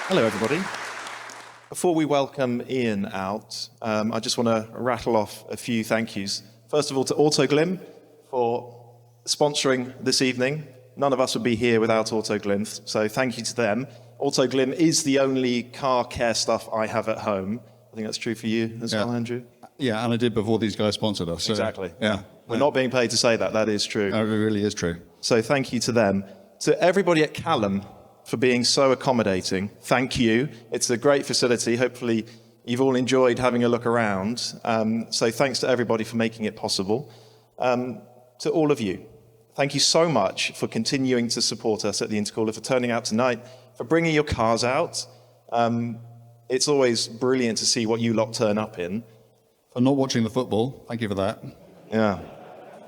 Hello, everybody. Before we welcome Ian out, I just want to rattle off a few thank yous. First of all, to Autoglym for sponsoring this evening. None of us would be here without Autoglym, so thank you to them. Autoglym is the only car care stuff I have at home. I think that's true for you as well, Andrew. Yeah, and I did before these guys sponsored us. So, exactly. Yeah. We're not being paid to say that. That is true. No, it really is true. So thank you to them. To everybody at Callum for being so accommodating, thank you. It's a great facility. Hopefully you've all enjoyed having a look around. So thanks to everybody for making it possible. To all of you, thank you so much for continuing to support us at the Intercooler, for turning out tonight, for bringing your cars out. It's always brilliant to see what you lot turn up in. For not watching the football, thank you for that. Yeah.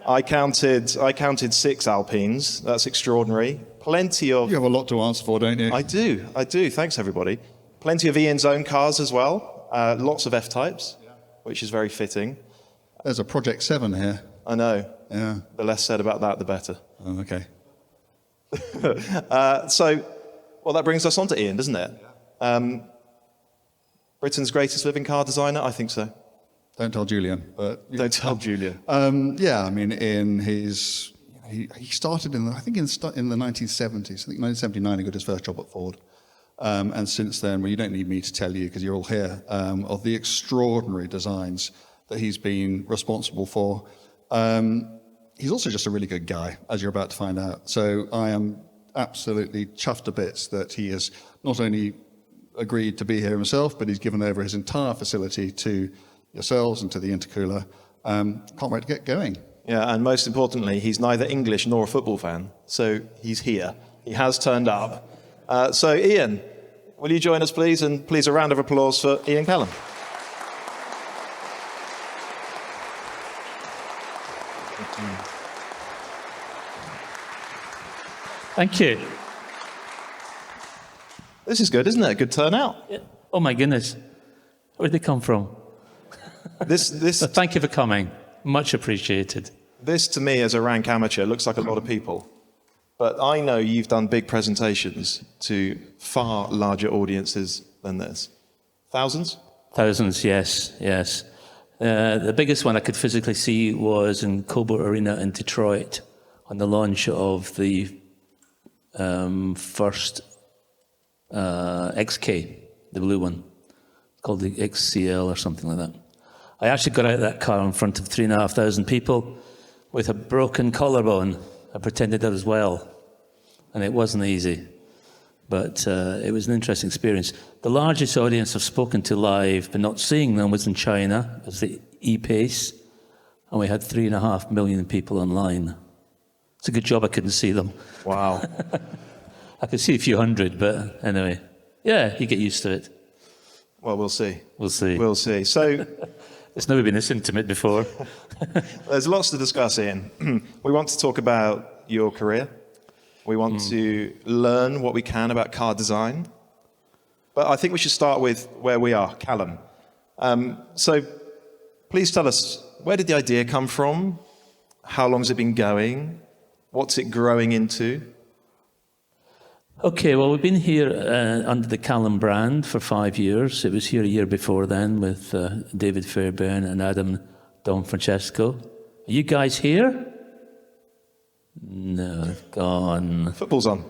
I counted 6 Alpines. That's extraordinary. Plenty of... You have a lot to answer for, don't you? I do. Thanks, everybody. Plenty of Ian's own cars as well. Lots of F-Types, which is very fitting. There's a Project 7 here. I know. Yeah. The less said about that, the better. Oh, okay. Well, that brings us on to Ian, doesn't it? Britain's greatest living car designer? I think so. Don't tell Julian. But Don't tell Julian. Yeah, I mean, he started in the 1970s. I think 1979 he got his first job at Ford. And since then, well, you don't need me to tell you because you're all here, of the extraordinary designs that he's been responsible for. He's also just a really good guy, as you're about to find out. So I am absolutely chuffed to bits that he has not only agreed to be here himself, but he's given over his entire facility to yourselves and to the Intercooler. Can't wait to get going. Yeah, and most importantly, he's neither English nor a football fan, so he's here. He has turned up. So Ian, will you join us, please? And please, a round of applause for Ian Callum. Thank you. This is good, isn't it? A good turnout. Yeah. Oh my goodness. Where'd they come from? This Thank you for coming. Much appreciated. This, to me, as a rank amateur, looks like a lot of people. But I know you've done big presentations to far larger audiences than this. Thousands? Thousands, yes. The biggest one I could physically see was in Cobo Arena in Detroit on the launch of the first XK, the blue one, called the XCL or something like that. I actually got out of that car in front of 3,500 people with a broken collarbone. I pretended I was well, and it wasn't easy, but it was an interesting experience. The largest audience I've spoken to live, but not seeing them, was in China. It was the E-Pace, and we had 3.5 million people online. It's a good job I couldn't see them. Wow. I could see a few hundred, but anyway. Yeah, you get used to it. Well, we'll see. We'll see. We'll see. So... It's never been this intimate before. There's lots to discuss, Ian. We want to talk about your career. We want to learn what we can about car design. But I think we should start with where we are, Callum. So please tell us, where did the idea come from? How long has it been going? What's it growing into? Okay, well, we've been here under the Callum brand for 5 years. It was here a year before then with David Fairbairn and Adam Don Francesco. Are you guys here? No, gone. Football's on.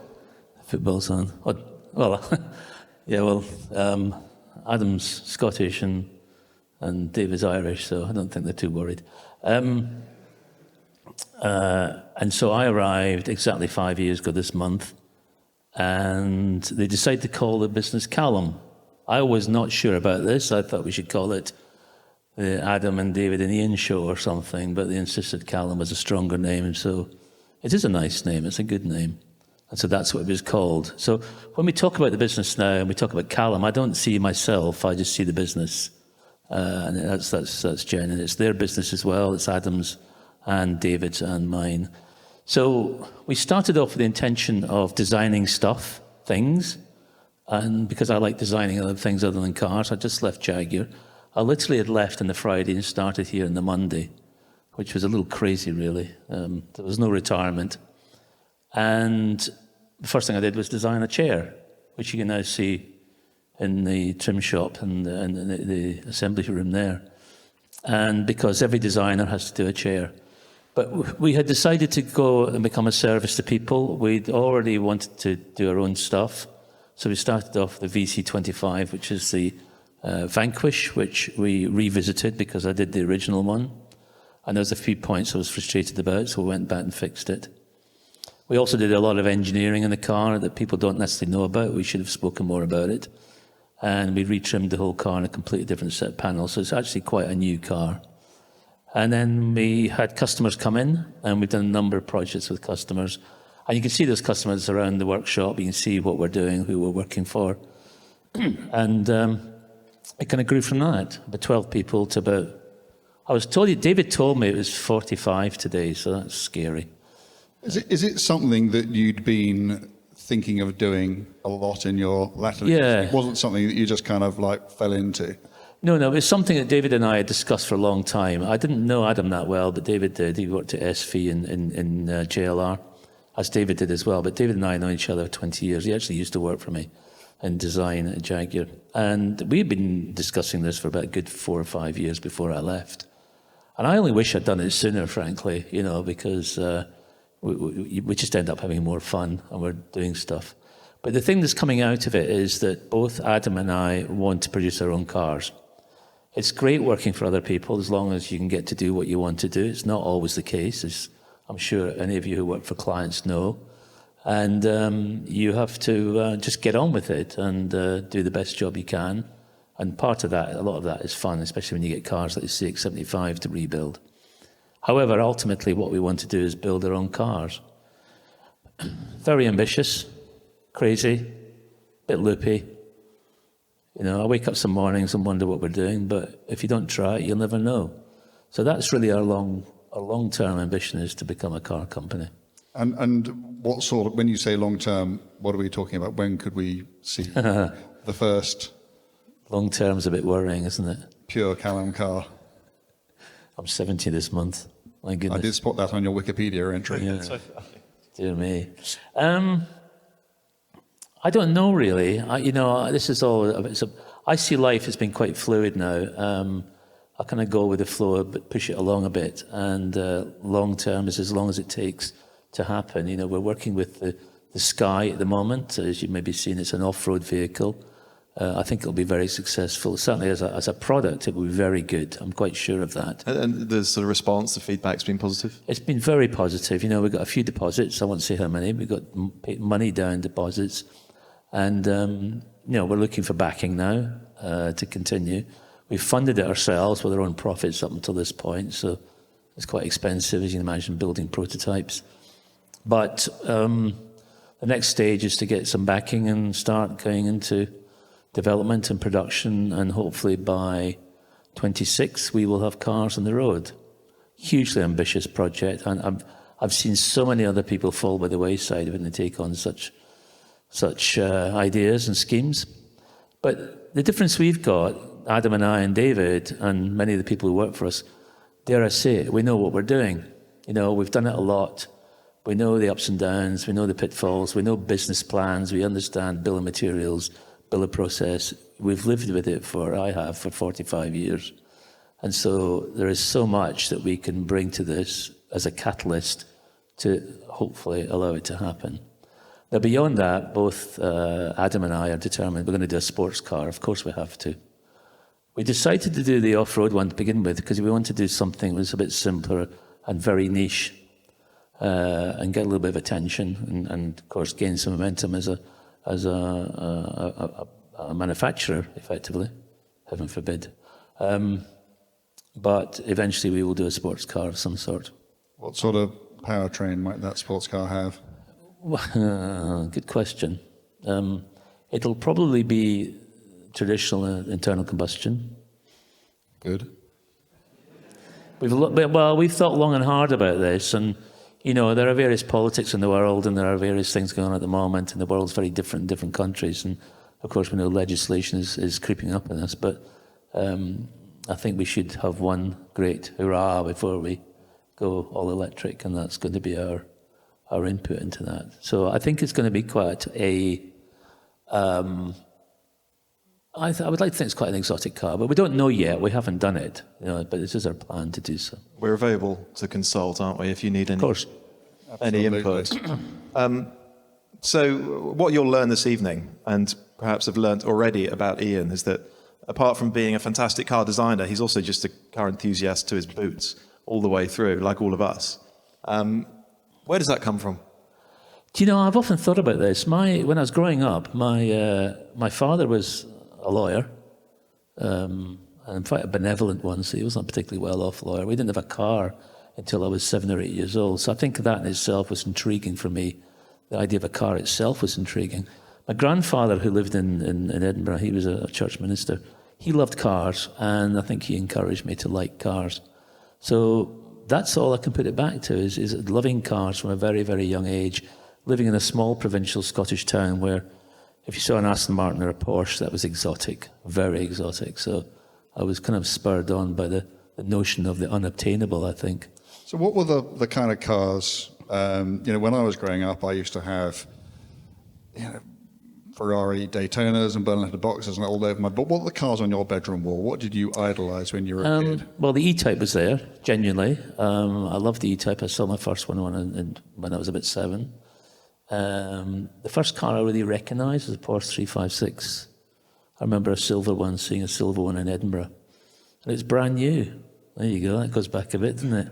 Football's on. Oh, well, yeah, well, Adam's Scottish and David's Irish, so I don't think they're too worried. And so I arrived exactly 5 years ago this month. And they decided to call the business Callum. I was not sure about this. I thought we should call it the Adam and David and Ian show or something, but they insisted Callum was a stronger name, and so it is a nice name. It's a good name. And so that's what it was called. So when we talk about the business now and we talk about Callum, I don't see myself, I just see the business. And that's Jen, and it's their business as well. It's Adam's and David's and mine. So we started off with the intention of designing stuff, things, and because I like designing other things other than cars, I just left Jaguar. I literally had left on the Friday and started here on the Monday, which was a little crazy, really. There was no retirement. And the first thing I did was design a chair, which you can now see in the trim shop and the assembly room there. And because every designer has to do a chair. But we had decided to go and become a service to people. We'd already wanted to do our own stuff. So we started off with the VC25, which is the Vanquish, which we revisited because I did the original one. And there was a few points I was frustrated about, so we went back and fixed it. We also did a lot of engineering in the car that people don't necessarily know about. We should have spoken more about it. And we retrimmed the whole car in a completely different set of panels. So it's actually quite a new car. And then we had customers come in, and we've done a number of projects with customers. And you can see those customers around the workshop. You can see what we're doing, who we're working for. And it kind of grew from that, about 12 people to about, I was told you, David told me it was 45 today, so that's scary. Is it something that you'd been thinking of doing a lot in your latter years? Yeah. It wasn't something that you just kind of like fell into? No, it was something that David and I had discussed for a long time. I didn't know Adam that well, but David did. He worked at SV in JLR, as David did as well. But David and I know each other for 20 years. He actually used to work for me in design at Jaguar. And we've been discussing this for about a good 4 or 5 years before I left. And I only wish I'd done it sooner, frankly, because we just end up having more fun and we're doing stuff. But the thing that's coming out of it is that both Adam and I want to produce our own cars. It's great working for other people as long as you can get to do what you want to do. It's not always the case, as I'm sure any of you who work for clients know. And you have to just get on with it and do the best job you can. And part of that, a lot of that is fun, especially when you get cars like the CX-75 to rebuild. However, ultimately what we want to do is build our own cars. Very ambitious, crazy, bit loopy. I wake up some mornings and wonder what we're doing, but if you don't try it, you'll never know. So that's really our long-term ambition, is to become a car company. And what sort of, when you say long-term, what are we talking about? When could we see the first? Long-term's a bit worrying, isn't it? Pure Callum car. I'm 70 this month. My goodness. I did spot that on your Wikipedia entry. Yeah. Dear me. I don't know really. This is all. I see life as being quite fluid now. I kind of go with the flow, but push it along a bit. And long term is as long as it takes to happen. We're working with the Sky at the moment. As you may be seeing, it's an off-road vehicle. I think it'll be very successful. Certainly as a product, it will be very good. I'm quite sure of that. And the sort of response, the feedback's been positive? It's been very positive. We've got a few deposits. I won't say how many. We've got money down deposits. And, we're looking for backing now to continue. We've funded it ourselves with our own profits up until this point. So it's quite expensive, as you can imagine, building prototypes. But the next stage is to get some backing and start going into development and production, and hopefully by 26 we will have cars on the road. Hugely ambitious project, and I've seen so many other people fall by the wayside when they take on such ideas and schemes. But the difference we've got, Adam and I and David and many of the people who work for us, dare I say it, we know what we're doing. We've done it a lot. We know the ups and downs, we know the pitfalls, we know business plans, we understand bill of materials, bill of process. We've lived with it I have for 45 years. And so there is so much that we can bring to this as a catalyst to hopefully allow it to happen. Now, beyond that, both Adam and I are determined we're going to do a sports car. Of course we have to. We decided to do the off-road one to begin with because we wanted to do something that was a bit simpler and very niche and get a little bit of attention and of course, gain some momentum as a manufacturer, effectively, heaven forbid. But eventually we will do a sports car of some sort. What sort of powertrain might that sports car have? Good question. It'll probably be traditional internal combustion. Good. We've thought long and hard about this, and there are various politics in the world, and there are various things going on at the moment, and the world's very different in different countries, and of course we know legislation is creeping up on us, but I think we should have one great hurrah before we go all electric, and that's going to be our input into that. So I think it's going to be quite a I would like to think it's quite an exotic car, but we don't know yet. We haven't done it, but this is our plan to do so. We're available to consult, aren't we, if you need any, Of course. any input. So what you'll learn this evening, and perhaps have learnt already about Ian, is that apart from being a fantastic car designer, he's also just a car enthusiast to his boots all the way through, like all of us. Where does that come from? Do you know, I've often thought about this. When I was growing up, my father was a lawyer, and in fact a benevolent one, so he wasn't a particularly well-off lawyer. We didn't have a car until I was 7 or 8 years old, so I think that in itself was intriguing for me. The idea of a car itself was intriguing. My grandfather, who lived in Edinburgh, he was a church minister. He loved cars, and I think he encouraged me to like cars. So that's all I can put it back to, is loving cars from a very, very young age, living in a small provincial Scottish town where if you saw an Aston Martin or a Porsche, that was exotic, very exotic. So I was kind of spurred on by the notion of the unobtainable, I think. So what were the kind of cars, when I was growing up, I used to have, Ferrari Daytonas and Burnley boxes and all over but what were the cars on your bedroom wall? What did you idolise when you were a kid? Well, the E-Type was there, genuinely. I loved the E-Type. I saw my first one when I was about 7. The first car I really recognised was a Porsche 356. I remember a silver one, seeing a silver one in Edinburgh. And it was brand new. There you go, that goes back a bit, doesn't it?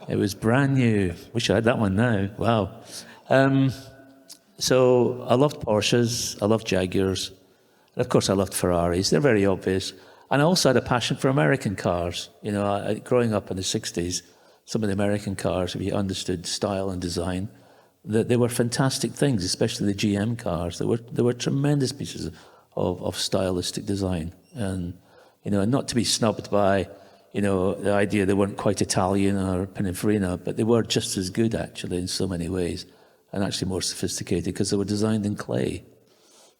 It was brand new. Wish I had that one now. Wow. So I loved Porsches, I loved Jaguars, and of course I loved Ferraris. They're very obvious. And I also had a passion for American cars. Growing up in the 60s, some of the American cars, if you understood style and design, they were fantastic things, especially the GM cars. They were tremendous pieces of stylistic design. And, not to be snubbed by, the idea they weren't quite Italian or Pininfarina, but they were just as good, actually, in so many ways, and actually more sophisticated because they were designed in clay.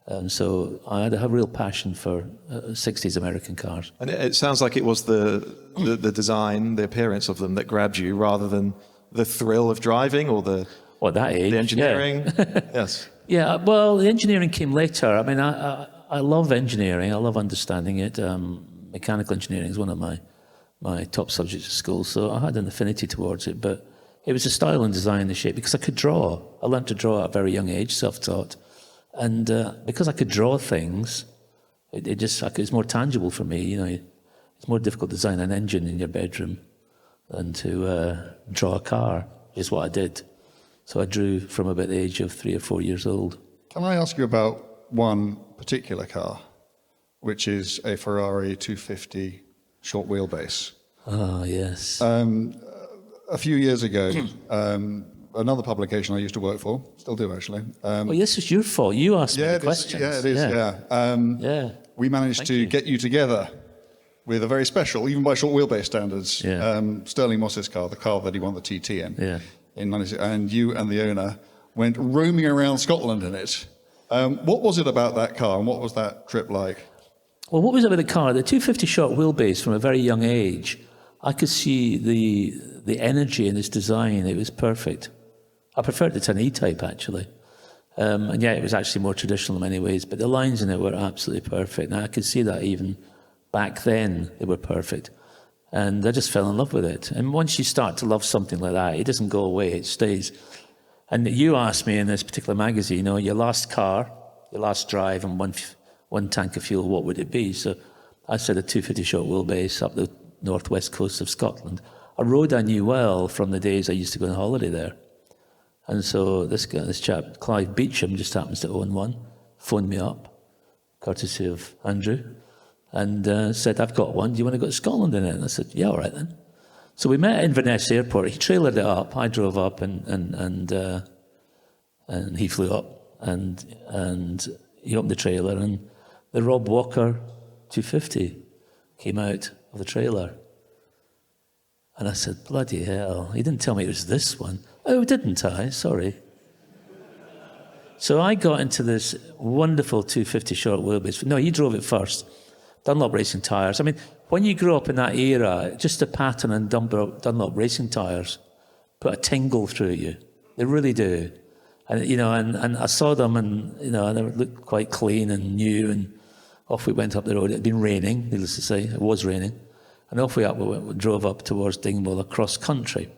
And so I had a real passion for 60s American cars. And it sounds like it was the design, the appearance of them that grabbed you rather than the thrill of driving or the that age, the engineering. Yeah. Yes. Yeah, well, the engineering came later. I mean, I love engineering. I love understanding it. Mechanical engineering is one of my top subjects at school, so I had an affinity towards it. But it was the style and design, the shape, because I could draw. I learned to draw at a very young age, self-taught. And because I could draw things, it's more tangible for me. It's more difficult to design an engine in your bedroom than to draw a car, is what I did. So I drew from about the age of 3 or 4 years old. Can I ask you about one particular car, which is a Ferrari 250 short wheelbase? Oh, yes. A few years ago, another publication I used to work for, still do actually. Well, this is your fault. You asked me the questions. Yeah, it is, yeah. We managed to get you together with a very special, even by short wheelbase standards, Sterling Moss's car, the car that he won the TT in. Yeah. In 96, and you and the owner went roaming around Scotland in it. What was it about that car, and what was that trip like? Well, what was it about the car? The 250 short wheelbase from a very young age, I could see the energy in its design. It was perfect. I preferred it to an E-Type, actually. And yeah, it was actually more traditional in many ways, but the lines in it were absolutely perfect. And I could see that even back then, they were perfect. And I just fell in love with it. And once you start to love something like that, it doesn't go away, it stays. And you asked me in this particular magazine, your last car, your last drive and one tank of fuel, what would it be? So I said a 250 short wheelbase up the northwest coast of Scotland. A road I knew well from the days I used to go on holiday there. And so this chap, Clive Beecham, just happens to own one, phoned me up, courtesy of Andrew, and said, I've got one, do you want to go to Scotland in it? And I said, yeah, all right then. So we met at Inverness Airport. He trailered it up. I drove up and he flew up and he opened the trailer and the Rob Walker 250 came out of the trailer. And I said, bloody hell, he didn't tell me it was this one. Oh, didn't I? Sorry. So I got into this wonderful 250 short wheelbase. No, he drove it first. Dunlop racing tyres. I mean, when you grew up in that era, just a pattern on Dunlop racing tyres put a tingle through you. They really do. And, and I saw them and, and they looked quite clean and new and off we went up the road. It had been raining, needless to say, it was raining. And off we drove up towards Dingwall across country.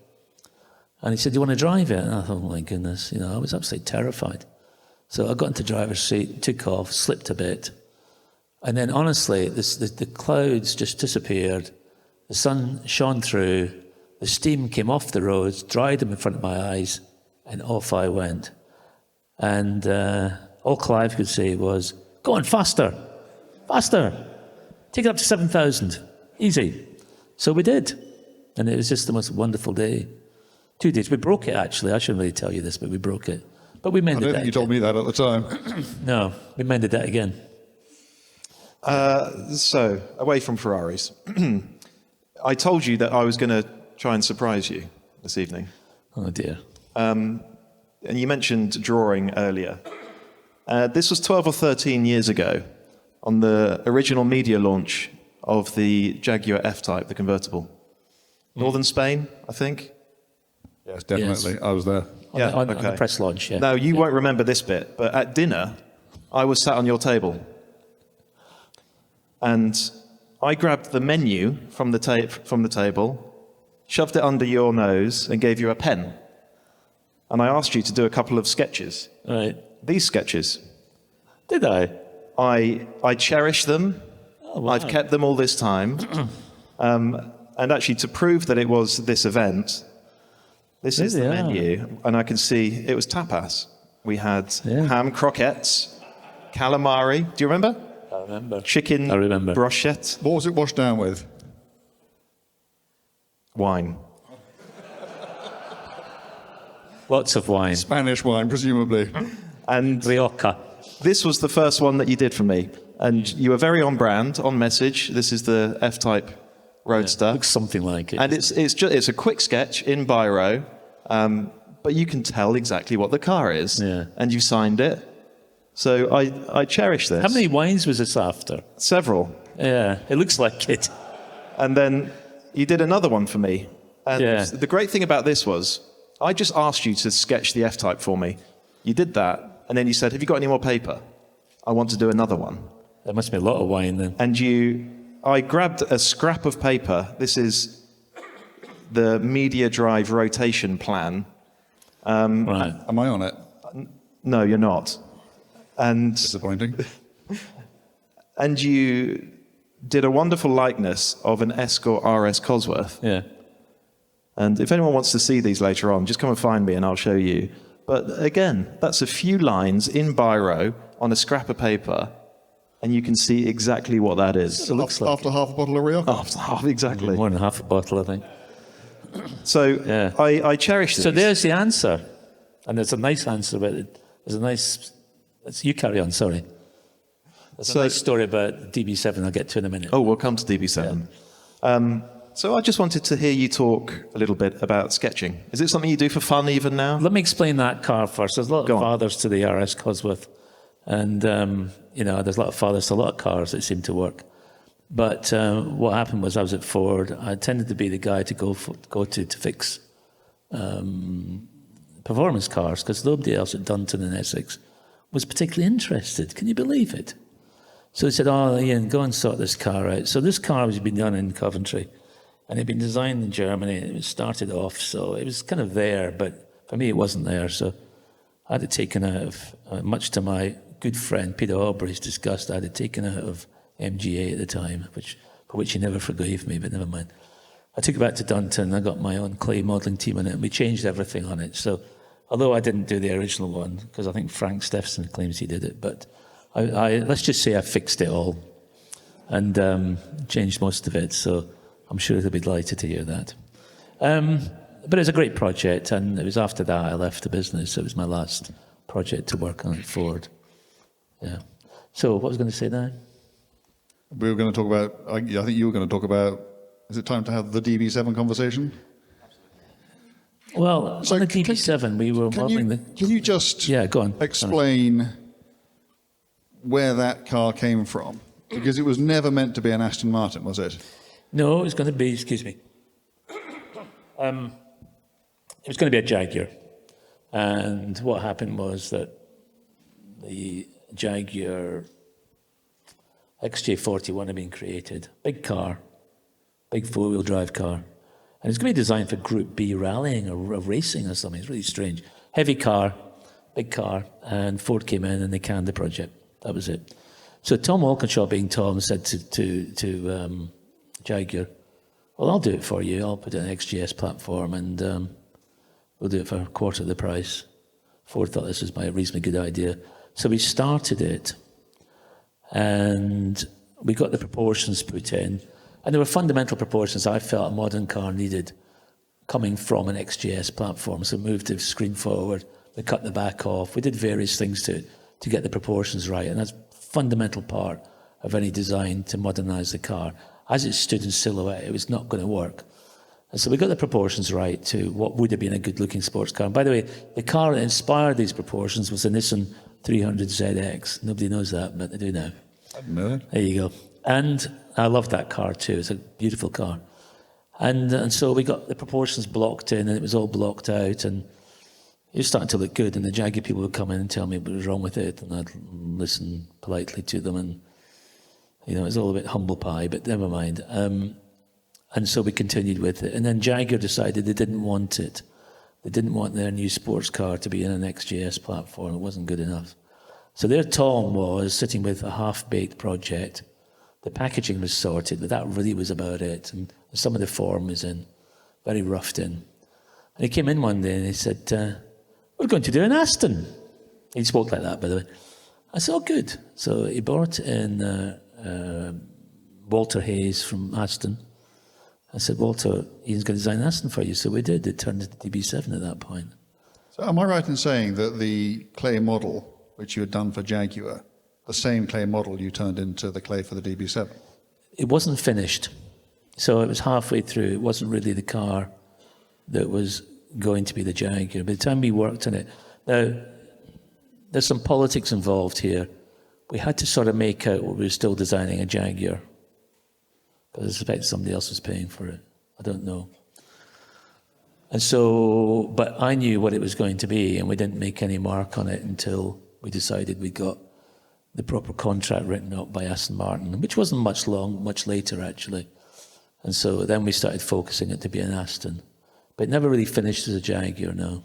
And he said, "Do you want to drive it?" And I thought, oh my goodness, I was absolutely terrified. So I got into the driver's seat, took off, slipped a bit. And then honestly, the clouds just disappeared. The sun shone through. The steam came off the roads, dried them in front of my eyes, and off I went. And all Clive could say was, "Go on, faster, faster. Take it up to 7,000. Easy." So we did. And it was just the most wonderful day. 2 days. We broke it, actually. I shouldn't really tell you this, but we broke it. But we I mended don't that think you told me that at the time. No, we mended that again. So, away from Ferraris, I told you that I was going to try and surprise you this evening. Oh, dear. And you mentioned drawing earlier. This was 12 or 13 years ago on the original media launch of the Jaguar F-Type, the convertible. Northern Spain, I think. Yes, definitely. Yes. I was there. On the press launch, yeah. Now, you won't remember this bit, but at dinner, I was sat on your table. And I grabbed the menu from the table, shoved it under your nose, and gave you a pen. And I asked you to do a couple of sketches. Right. These sketches. Did I? I cherish them. Oh, wow. I've kept them all this time. And actually, to prove that it was this event, this is the menu. And I can see it was tapas. We had ham croquettes, calamari. Do you remember? I remember. Chicken I remember. brochette. What was it washed down with? Wine. Lots of wine. Spanish wine, presumably. And Rioja. this was the first one that you did for me. And you were very on brand, on message. This is the F-Type Roadster. Looks something like it. And it's a quick sketch in biro, but you can tell exactly what the car is. Yeah. And you signed it. So I cherish this. How many wines was this after? Several. Yeah, it looks like it. And then you did another one for me. And Yeah. the great thing about this was, I just asked you to sketch the F-Type for me. You did that, and then you said, "Have you got any more paper? I want to do another one." There must be a lot of wine then. And I grabbed a scrap of paper. This is the media drive rotation plan. Right. Am I on it? No, you're not. And Disappointing. you did a wonderful likeness of an Escort RS Cosworth. Yeah. And if anyone wants to see these later on, just come and find me and I'll show you. But again, that's a few lines in biro on a scrap of paper, and you can see exactly what that is. It looks like After half a bottle of Rioja? After half, exactly. more than half a bottle, I think. So Yeah. I cherish this. So there's the answer. And there's a nice answer about it. There's a nice... You carry on, sorry. There's a nice story about DB7 I'll get to in a minute. Oh, we'll come to DB7. So I just wanted to hear you talk a little bit about sketching. Is it something you do for fun even now? Let me explain that car first. There's a lot Go of on. fathers to the RS Cosworth. And, there's a lot of fathers to a lot of cars that seem to work. But what happened was I was at Ford. I tended to be the guy to go to fix performance cars because nobody else at Dunton and Essex was particularly interested. Can you believe it? So he said, "Oh, Ian, go and sort this car out." So this car was been done in Coventry, and it had been designed in Germany. It was started off, so it was kind of there, but for me it wasn't there. So I had it taken out of, much to my good friend Peter Aubrey's disgust, I had it taken out of MGA at the time, for which he never forgave me, but never mind. I took it back to Dunton. I got my own clay modelling team on it, and we changed everything on it. So although I didn't do the original one, because I think Frank Steffenson claims he did it, but I let's just say I fixed it all and changed most of it. So I'm sure they'll be delighted to hear that. But it was a great project, and it was after that I left the business. It was my last project to work on at Ford. Yeah. So what was I going to say now? We were going to talk about, I think you were going to talk about, is it time to have the DB7 conversation? Well, So on the can- DB7, we were modelling the... Can you just Yeah, go on. explain where that car came from? Because it was never meant to be an Aston Martin, was it? No, it was going to be, excuse me. It was going to be a Jaguar. And what happened was that the Jaguar XJ41 had been created. Big car, big four-wheel drive car. And it's going to be designed for Group B rallying or racing or something. It's really strange. Heavy car, big car, and Ford came in and they canned the project. That was it. So Tom Walkinshaw, being Tom, said to Jaguar, well, I'll do it for you. I'll put it on an XGS platform and we'll do it for a quarter of the price. Ford thought this was a reasonably good idea. So we started it and we got the proportions put in. And there were fundamental proportions I felt a modern car needed coming from an XGS platform. So we moved the screen forward, we cut the back off, we did various things to it to get the proportions right. And that's a fundamental part of any design to modernise the car. As it stood in silhouette, it was not going to work. And so we got the proportions right to what would have been a good-looking sports car. And by the way, the car that inspired these proportions was the Nissan 300ZX. Nobody knows that, but they do now. I didn't know that. There you go. And I loved that car too. It's a beautiful car. And so we got the proportions blocked in and it was all blocked out and it was starting to look good. And the Jaguar people would come in and tell me what was wrong with it. And I'd listen politely to them. And, you know, it was all a bit humble pie, but never mind. And so we continued with it. And then Jaguar decided they didn't want it. They didn't want their new sports car to be in an XJS platform. It wasn't good enough. So there Tom was sitting with a half-baked project. The packaging was sorted, but that really was about it. And some of the form was in, very roughed in. And he came in one day and he said, we're going to do an Aston. He spoke like that, by the way. I said, oh, good. So he brought in Walter Hayes from Aston. I said, Walter, Ian's going to design an Aston for you. So we did. It turned into DB7 at that point. So am I right in saying that the clay model, which you had done for Jaguar, the same clay model you turned into the clay for the DB7? It wasn't finished. So it was halfway through. It wasn't really the car that was going to be the Jaguar. By the time we worked on it, now, there's some politics involved here. We had to sort of make out what we were still designing a Jaguar. Because I suspect somebody else was paying for it. I don't know. And so, but I knew what it was going to be, and we didn't make any mark on it until we decided we got the proper contract written up by Aston Martin, which wasn't much later actually. And so then we started focusing it to be an Aston. But it never really finished as a Jaguar, no.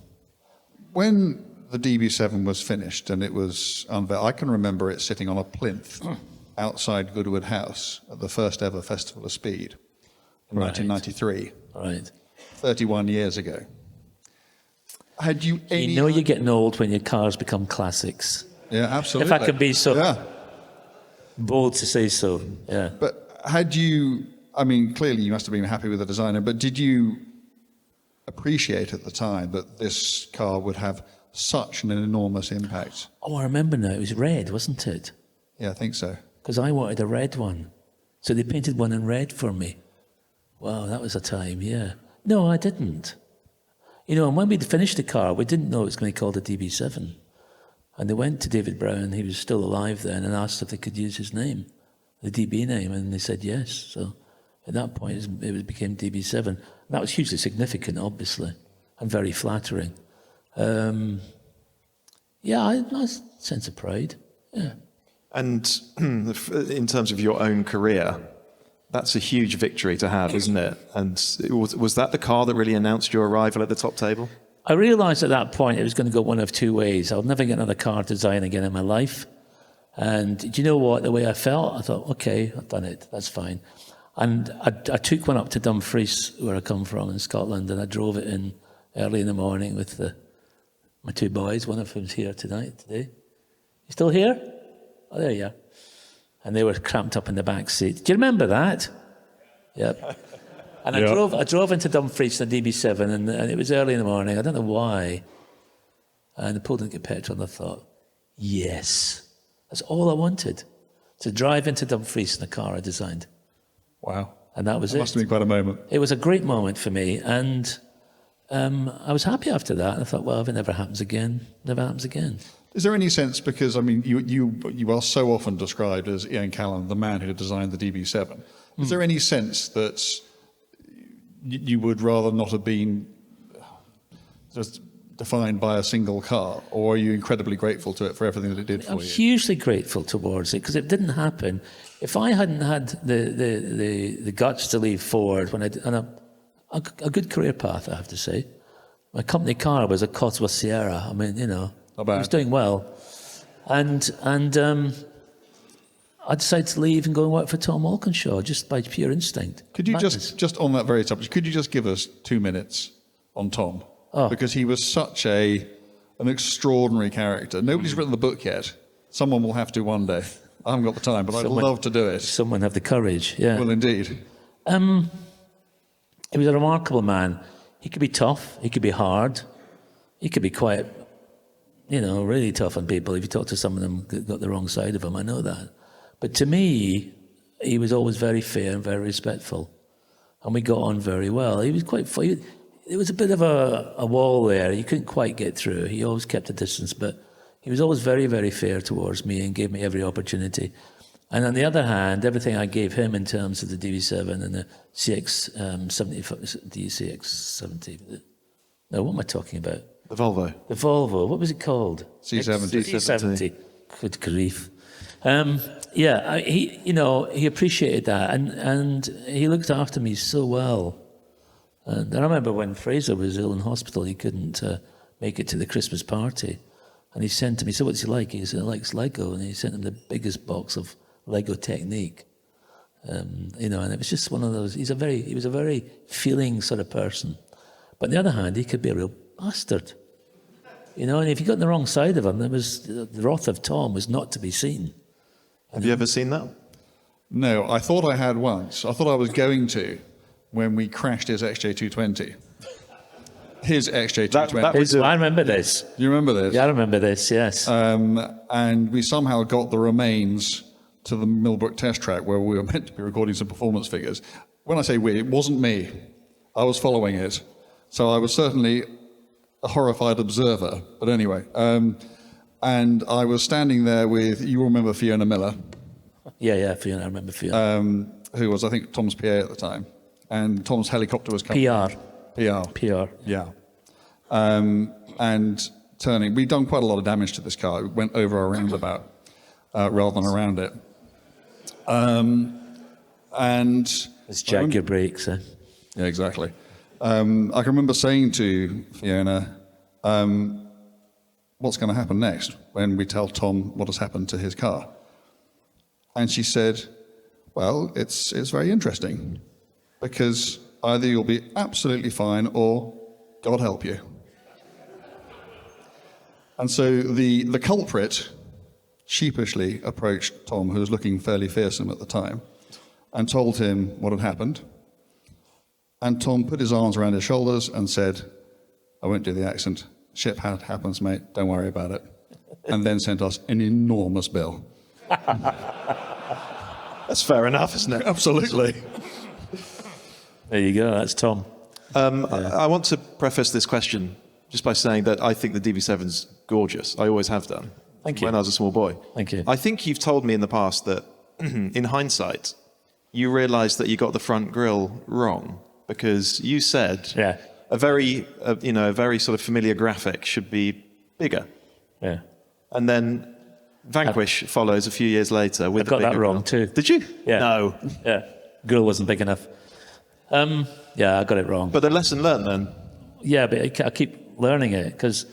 When the DB7 was finished and it was unveiled, I can remember it sitting on a plinth outside Goodwood House at the first ever Festival of Speed in 1993. Right. 31 years ago. Had you any... You know you're getting old when your cars become classics. Yeah, absolutely. If I could be so bold to say so, yeah. But had you, I mean, clearly you must have been happy with the designer, but did you appreciate at the time that this car would have such an enormous impact? Oh, I remember now. It was red, wasn't it? Yeah, I think so. Because I wanted a red one. So they painted one in red for me. Wow, that was a time, yeah. No, I didn't. You know, and when we'd finished the car, we didn't know it was going to be called a DB7. And they went to David Brown, he was still alive then, and asked if they could use his name, the DB name, and they said yes. So at that point, it became DB7. And that was hugely significant, obviously, and very flattering. Yeah, I had a sense of pride, yeah. And in terms of your own career, that's a huge victory to have, isn't it? And was that the car that really announced your arrival at the top table? I realised at that point it was going to go one of two ways. I would never get another car design again in my life. And do you know what? The way I felt, I thought, okay, I've done it. That's fine. And I took one up to Dumfries, where I come from in Scotland, and I drove it in early in the morning with my two boys, one of whom's here today. You still here? Oh, there you are. And they were cramped up in the back seat. Do you remember that? Yep. And I drove into Dumfries in the DB7, and it was early in the morning. I don't know why. And I pulled in to get petrol, and I thought, yes, that's all I wanted, to drive into Dumfries in a car I designed. Wow. And that was it. Must have been quite a moment. It was a great moment for me, and I was happy after that. I thought, well, if it never happens again, never happens again. Is there any sense, because, I mean, you are so often described as Ian Callum, the man who designed the DB7. Is there any sense that you would rather not have been just defined by a single car, or are you incredibly grateful to it for everything that it did for I'm you? hugely grateful towards it because it didn't happen. If I hadn't had the guts to leave Ford when a good career path, I have to say. My company car was a Cosworth Sierra. I mean, Not I bad. was doing well, and I decided to leave and go and work for Tom Walkinshaw just by pure instinct. Could you Madness. just on that very subject, could you just give us 2 minutes on Tom? Oh. Because he was such an extraordinary character. Nobody's written the book yet. Someone will have to one day. I haven't got the time, but I'd love to do it. Someone have the courage, yeah. Well, indeed. He was a remarkable man. He could be tough. He could be hard. He could be quite, really tough on people. If you talk to some of them that got the wrong side of him, I know that. But to me, he was always very fair and very respectful. And we got on very well. He was quite funny. There was a bit of a wall there. You couldn't quite get through. He always kept a distance, but he was always very, very fair towards me and gave me every opportunity. And on the other hand, everything I gave him in terms of the DB7 and the CX70, no, what am I talking about? The Volvo. The Volvo, what was it called? C70. C70. Good grief. He appreciated that, and he looked after me so well. And I remember when Fraser was ill in hospital, he couldn't make it to the Christmas party. And he sent to me, so what's he like? He said, he likes Lego. And he sent him the biggest box of Lego Technique. And it was just one of those, he was a very feeling sort of person. But on the other hand, he could be a real bastard. And if you got on the wrong side of him, the wrath of Tom was not to be seen. Have you ever seen that? No, I thought I had once. I thought I was going to when we crashed his XJ220. His XJ220. I remember this. You remember this? Yeah, I remember this, yes. And we somehow got the remains to the Millbrook test track where we were meant to be recording some performance figures. When I say we, it wasn't me. I was following it. So I was certainly a horrified observer. But anyway, and I was standing there with, you remember Fiona Miller? Yeah, Fiona, I remember Fiona. Who was, I think, Tom's PA at the time. And Tom's helicopter was coming. PR. Yeah. And turning. We'd done quite a lot of damage to this car. It went over a roundabout rather than around it. And It's Jaguar brakes, eh? yeah, exactly. I can remember saying to Fiona, what's going to happen next when we tell Tom what has happened to his car? And she said, well, it's very interesting because either you'll be absolutely fine or God help you. And so the culprit sheepishly approached Tom, who was looking fairly fearsome at the time, and told him what had happened. And Tom put his arms around his shoulders and said, I won't do the accent. Shit happens, mate. Don't worry about it. And then sent us an enormous bill. That's fair enough, isn't it? Absolutely. There you go, that's Tom. I want to preface this question just by saying that I think the DB7's gorgeous. I always have done. Thank you. When I was a small boy. Thank you. I think you've told me in the past that, in hindsight, you realised that you got the front grille wrong because you said a very sort of familiar graphic should be bigger. Yeah. And then Vanquish follows a few years later with I got the bigger that wrong grille. too. Did you? Yeah. No. Yeah. Grill wasn't big enough. Yeah, I got it wrong. But the lesson learned then. Yeah, but I keep learning it because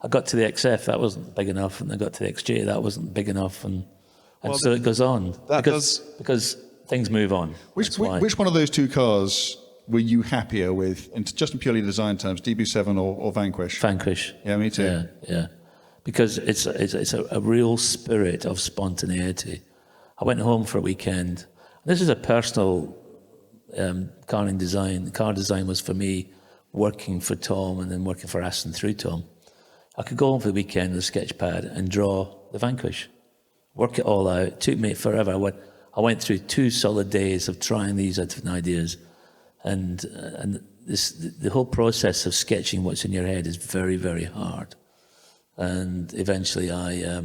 I got to the XF, that wasn't big enough, and I got to the XJ, that wasn't big enough, and so it goes on. Because things move on. Which one of those two cars were you happier with, just in purely design terms, DB7 or Vanquish? Vanquish. Yeah, me too. Yeah. Because it's a real spirit of spontaneity. I went home for a weekend. This is a personal car design. Car design was for me working for Tom and then working for Aston through Tom. I could go home for the weekend with a sketch pad and draw the Vanquish. Work it all out. It took me forever. I went through 2 solid days of trying these different ideas. And the whole process of sketching what's in your head is very, very hard. And eventually I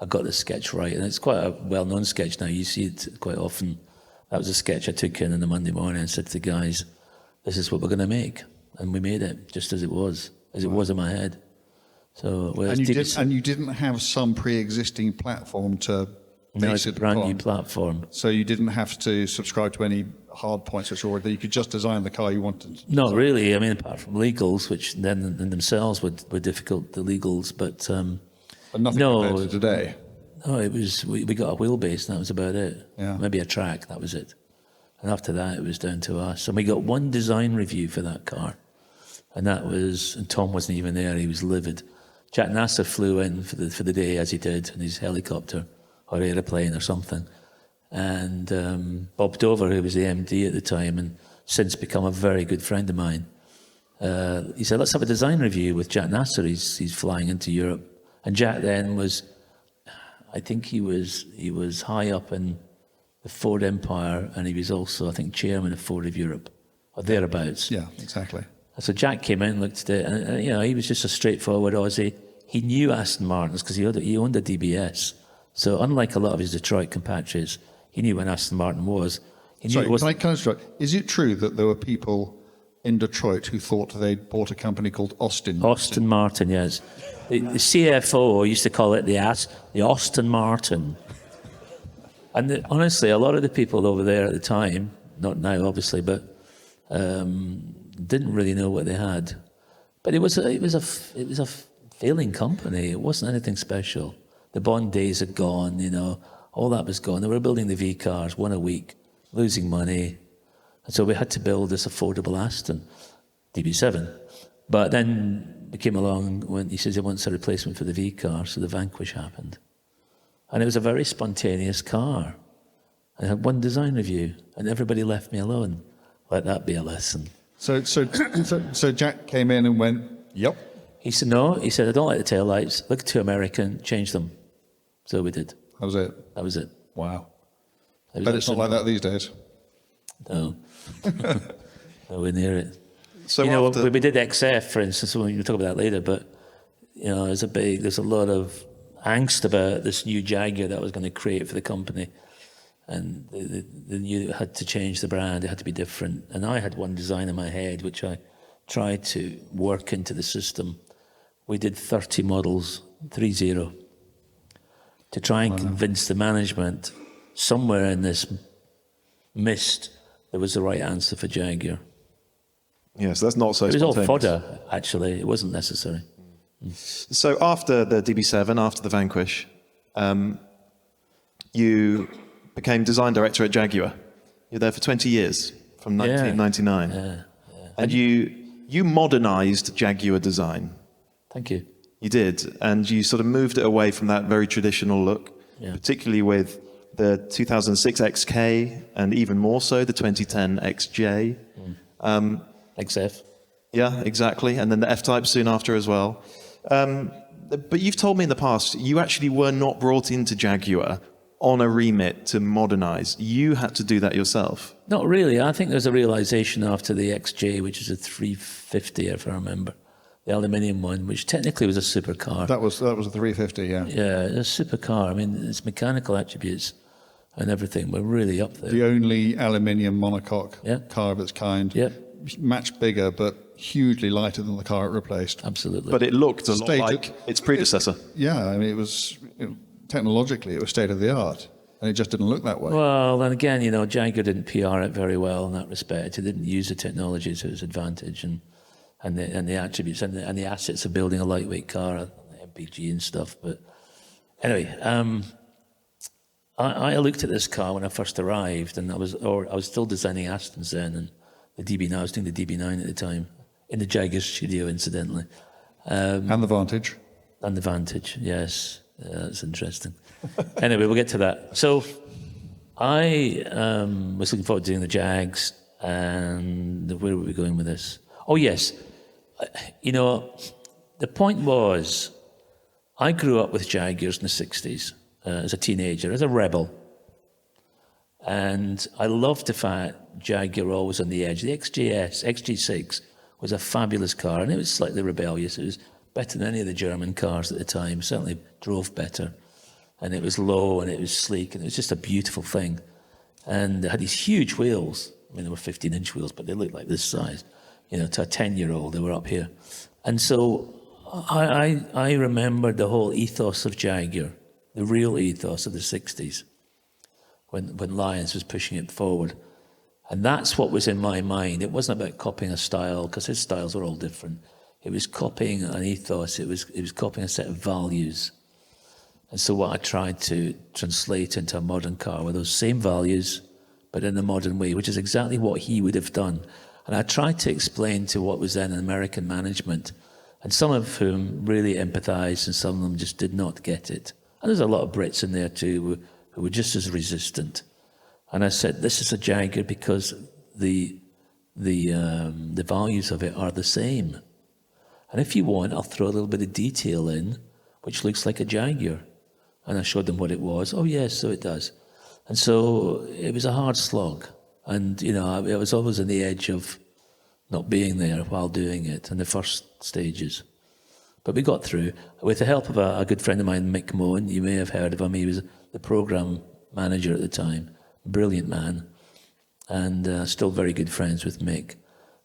got the sketch right. And it's quite a well-known sketch now. You see it quite often. That was a sketch I took in the Monday morning and said to the guys, this is what we're going to make. And we made it just as it was. as it was in my head. So And you didn't have some pre-existing platform to no, base it's a it brand upon. new platform. So you didn't have to subscribe to any hard points which already, you could just design the car you wanted. Not really. I mean, apart from legals, which then in themselves were difficult, the legals. But But nothing compared to today. no, it was we got a wheelbase, and that was about it. Yeah. Maybe a track, that was it. And after that, it was down to us. And we got one design review for that car, and that was, and Tom wasn't even there. He was livid. Jack Nasser flew in for the day, as he did, in his helicopter or aeroplane or something. And Bob Dover, who was the MD at the time and since become a very good friend of mine, he said, let's have a design review with Jack Nasser. He's flying into Europe. And Jack then was, I think he was high up in the Ford Empire, and he was also, I think, chairman of Ford of Europe, or thereabouts. Yeah, exactly. So Jack came in, looked at it, and he was just a straightforward Aussie. He knew Aston Martins because he owned a DBS. So unlike a lot of his Detroit compatriots, he knew when Aston Martin was. He knew Sorry, it was. can I interrupt? Is it true that there were people in Detroit who thought they'd bought a company called Austin? Aston Martin, yes. The CFO used to call it the Aston Martin. And honestly, a lot of the people over there at the time, not now obviously, but didn't really know what they had. But it was a failing company. It wasn't anything special. The Bond days had gone, all that was gone. They were building the V cars, one a week, losing money. And so we had to build this affordable Aston DB7. But then we came along when he says he wants a replacement for the V car, so the Vanquish happened. And it was a very spontaneous car. I had one design review, and everybody left me alone. Let that be a lesson. So Jack came in and went, yep. He said, no. He said, I don't like the taillights. Look too American. Change them. So we did. That was it. That was it. Wow. It was But it's not like that these days. No. Nowhere near it. So we did XF, for instance. We'll talk about that later. But there's a lot of angst about this new Jaguar that I was going to create for the company, and they knew it had to change the brand. It had to be different. And I had one design in my head, which I tried to work into the system. We did 30 models, 30, to try and convince the management somewhere in this mist there was the right answer for Jaguar. Yes, that's not so It was all spontaneous. fodder, actually. It wasn't necessary. So after the DB7, after the Vanquish, you became design director at Jaguar. You were there for 20 years, from 1999. Yeah. And you modernized Jaguar design. Thank you. You did. And you sort of moved it away from that very traditional look, particularly with the 2006 XK and even more so the 2010 XJ. XF. Yeah, exactly. And then the F-Type soon after as well. But you've told me in the past, you actually were not brought into Jaguar on a remit to modernize. You had to do that yourself. Not really. I think there's a realization after the XJ, which is a 350, if I remember, the aluminium one, which technically was a supercar. That was a 350, yeah. Yeah, a supercar. I mean, its mechanical attributes and everything were really up there. The only aluminium monocoque car of its kind. Yep. Much bigger, but hugely lighter than the car it replaced. Absolutely. But it looked a lot like its predecessor. Yeah, I mean, it was technologically, it was state of the art, and it just didn't look that way. Well, and again, Jaguar didn't PR it very well in that respect. It didn't use the technology to its advantage and the attributes and the assets of building a lightweight car, MPG and stuff. But anyway, I looked at this car when I first arrived, and I was still designing Astons then, and the DB9. I was doing the DB9 at the time in the Jaguar studio, incidentally. And the Vantage. And the Vantage, yes. That's interesting. Anyway, we'll get to that. So I was looking forward to doing the Jags, and where were we going with this? Oh, yes. The point was, I grew up with Jaguars in the 60s as a teenager, as a rebel. And I loved the fact Jaguar always on the edge. The XJ6 was a fabulous car, and it was slightly rebellious. It was better than any of the German cars at the time, certainly drove better. And it was low, and it was sleek, and it was just a beautiful thing. And it had these huge wheels. I mean, they were 15-inch wheels, but they looked like this size. To a 10-year-old, they were up here. And so I remember the whole ethos of Jaguar, the real ethos of the 60s, when Lyons was pushing it forward. And that's what was in my mind. It wasn't about copying a style, because his styles were all different. It was copying an ethos. It was copying a set of values. And so what I tried to translate into a modern car were those same values, but in a modern way, which is exactly what he would have done. And I tried to explain to what was then American management, and some of whom really empathized, and some of them just did not get it. And there's a lot of Brits in there too who were just as resistant. And I said, this is a Jaguar because the values of it are the same. And if you want, I'll throw a little bit of detail in, which looks like a Jaguar. And I showed them what it was. Oh, yes, so it does. And so it was a hard slog. And, you know, I was always on the edge of not being there while doing it in the first stages. But we got through. With the help of a good friend of mine, Mick Moen, you may have heard of him. He was the program manager at the time. Brilliant man. And still very good friends with Mick.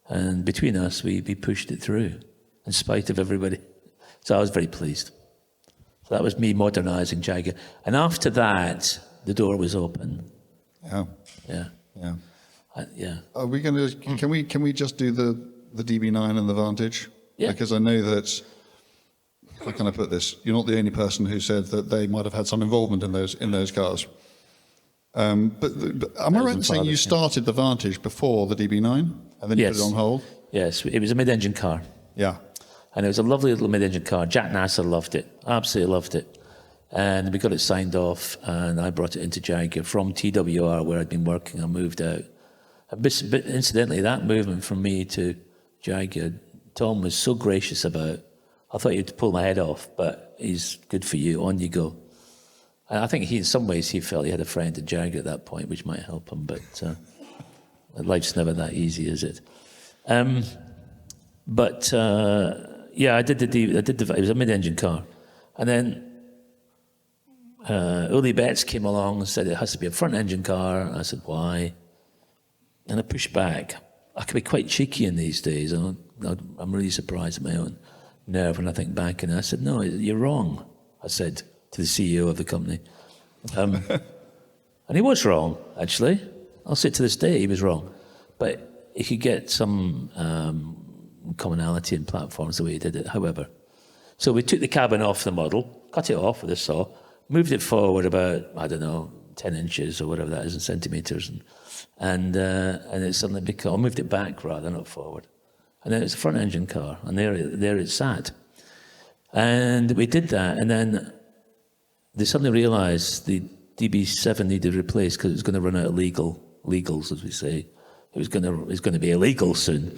And between us, we pushed it through in spite of everybody. So I was very pleased. So that was me modernising Jaguar. And after that, the door was open. Yeah. Yeah. Yeah. Yeah. Are we going to? Can we just do the DB9 and the Vantage? Yeah. Because I know that. How can I put this? You're not the only person who said that they might have had some involvement in those cars. But am I right in saying you started the Vantage before the DB9 and then you put it on hold? Yes, it was a mid-engine car. Yeah. And it was a lovely little mid-engine car. Jack Nasser loved it, absolutely loved it. And we got it signed off, and I brought it into Jaguar from TWR, where I'd been working. I moved out. But incidentally, that movement from me to Jaguar, Tom was so gracious about. I thought he'd pull my head off, but he's good for you, on you go. And I think in some ways, he felt he had a friend at Jaguar at that point, which might help him, but life's never that easy, is it? Yeah, I did it was a mid-engine car. And then Uli Betts came along and said it has to be a front-engine car. I said, why? And I pushed back. I can be quite cheeky in these days. I'm really surprised at my own nerve when I think back. And I said, no, you're wrong, I said to the CEO of the company. And he was wrong, actually. I'll say to this day he was wrong. But he could get some commonality in platforms the way he did it, however. So we took the cabin off the model, cut it off with a saw, moved it forward about, 10 inches or whatever that is in centimetres, and it suddenly became, I moved it back rather, not forward. And then it's a front engine car, and there it sat. And we did that, and then they suddenly realised the DB7 needed replaced because it was going to run out of legals, as we say. It was going to be illegal soon.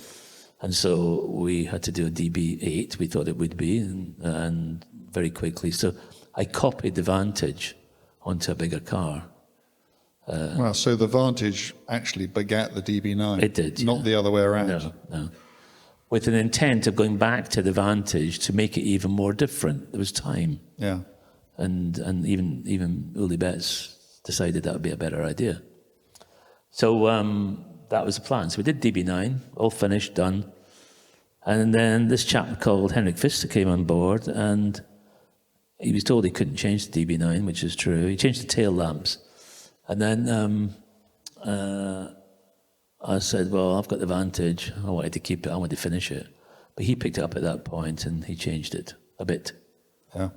And so we had to do a DB8, we thought it would be, and very quickly. So I copied the Vantage onto a bigger car. Well, so the Vantage actually begat the DB9. It did, not the other way around. No. With an intent of going back to the Vantage to make it even more different. There was time. Yeah. And even Uli Betts decided that would be a better idea. So that was the plan. So we did DB9, all finished, done. And then this chap called Henrik Vista came on board, and he was told he couldn't change the DB9, which is true. He changed the tail lamps. And then I said, well, I've got the Vantage. I wanted to keep it. I wanted to finish it. But he picked it up at that point, and he changed it a bit. Yeah.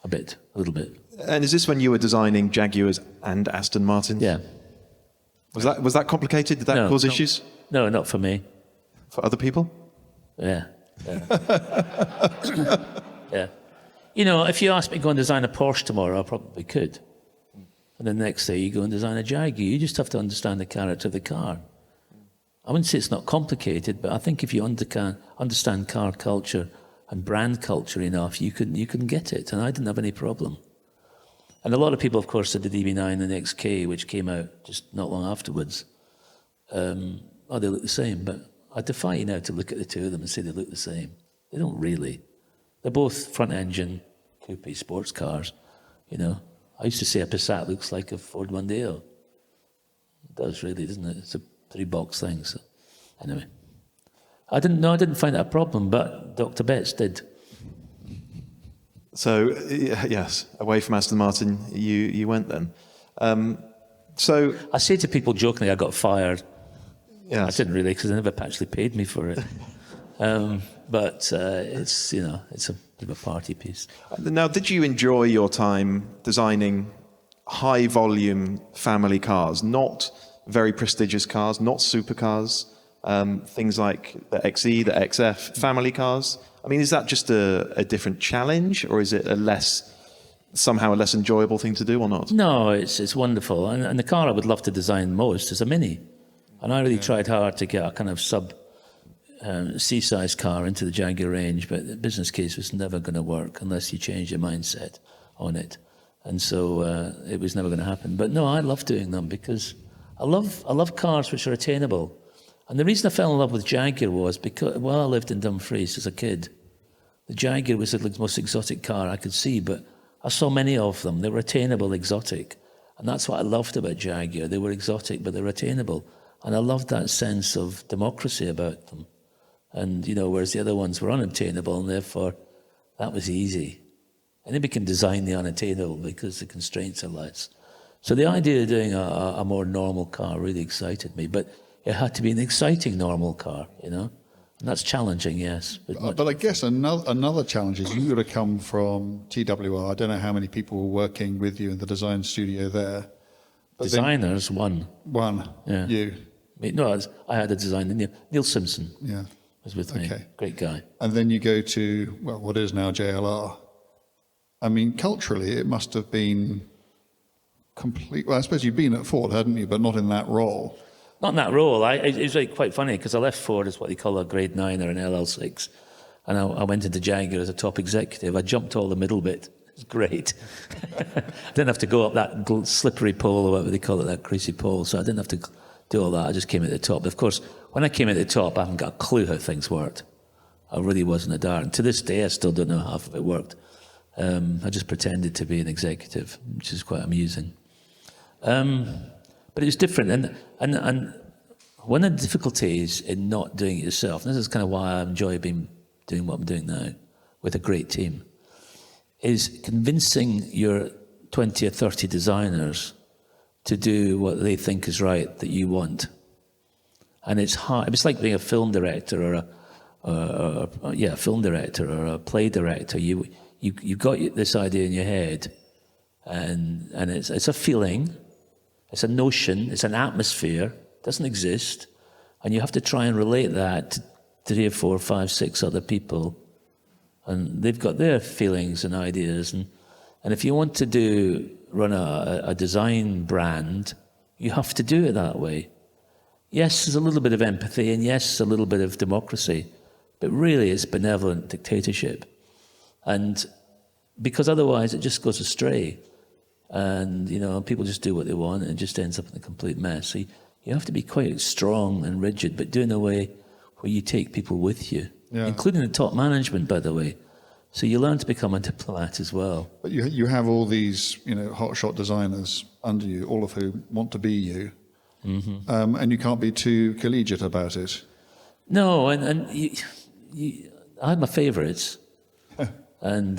A little bit. And is this when you were designing Jaguars and Aston Martins? Yeah. Was that complicated? Did that cause issues? No, not for me. For other people? Yeah. Yeah. You know, if you asked me to go and design a Porsche tomorrow, I probably could. And the next day you go and design a Jaguar. You just have to understand the character of the car. I wouldn't say it's not complicated, but I think if you understand car culture and brand culture enough, you can get it. And I didn't have any problem. And a lot of people, of course, did the DB9 and the XK, which came out just not long afterwards. They look the same, but I defy you now to look at the two of them and say they look the same. They don't really. They're both front-engine, coupe sports cars, you know. I used to say a Passat looks like a Ford Mondeo. It does really, doesn't it? It's a 3-box thing, so anyway. I didn't find that a problem, but Dr. Betts did. So, yes, away from Aston Martin, you went then. So, I say to people jokingly, I got fired. yes. I didn't really, because they never actually paid me for it. But it's, you know, it's a bit of a party piece. Now, did you enjoy your time designing high-volume family cars, not very prestigious cars, not supercars, things like the XE, the XF, family cars? I mean, is that just a different challenge, or is it somehow a less enjoyable thing to do, or not? No, it's wonderful. And the car I would love to design most is a Mini. And I really tried hard to get a kind of C-size car into the Jaguar range, but the business case was never going to work unless you change your mindset on it. And so it was never going to happen. But no, I love doing them because I love cars which are attainable. And the reason I fell in love with Jaguar was because while I lived in Dumfries as a kid, the Jaguar was the most exotic car I could see, but I saw many of them. They were attainable, exotic. And that's what I loved about Jaguar. They were exotic, but they were attainable. And I loved that sense of democracy about them. And, you know, whereas the other ones were unattainable, and therefore that was easy. Anybody can design the unattainable because the constraints are less. So the idea of doing a more normal car really excited me. But it had to be an exciting normal car, you know? And that's challenging, yes. But I guess another challenge is you would have come from TWR. I don't know how many people were working with you in the design studio there. But Designers, one. Yeah. You. No, I had a designer, Neil Simpson. Yeah. Was with me. Okay. Great guy. And then you go to, well, what is now JLR. I mean, culturally, it must have been complete. Well, I suppose you'd been at Ford, hadn't you? But not in that role. Not in that role. It was like quite funny because I left Ford as what they call a grade 9 or an LL6. And I went into Jaguar as a top executive. I jumped all the middle bit. It was great. I didn't have to go up that slippery pole or whatever they call it, that greasy pole. So I didn't have to do all that. I just came at the top. But of course, when I came at the top, I haven't got a clue how things worked. I really wasn't a dart. And to this day, I still don't know how half of it worked. I just pretended to be an executive, which is quite amusing. But it was different. And one of the difficulties in not doing it yourself, and this is kind of why I enjoy doing what I'm doing now with a great team, is convincing your 20 or 30 designers to do what they think is right that you want. And it's hard. It's like being a film director a film director or a play director. You've got this idea in your head, and it's a feeling, it's a notion, it's an atmosphere, it doesn't exist, and you have to try and relate that to 3 or 4 or 5, 6 other people, and they've got their feelings and ideas, and if you want to run a design brand, you have to do it that way. Yes, there's a little bit of empathy, and yes, a little bit of democracy, but really it's benevolent dictatorship. And because otherwise it just goes astray. And, you know, people just do what they want and it just ends up in a complete mess. So you have to be quite strong and rigid, but do it in a way where you take people with you, including the top management, by the way. So you learn to become a diplomat as well. But you have all these, you know, hotshot designers under you, all of whom want to be you. Mm-hmm. And you can't be too collegiate about it. No, and I had my favourites. And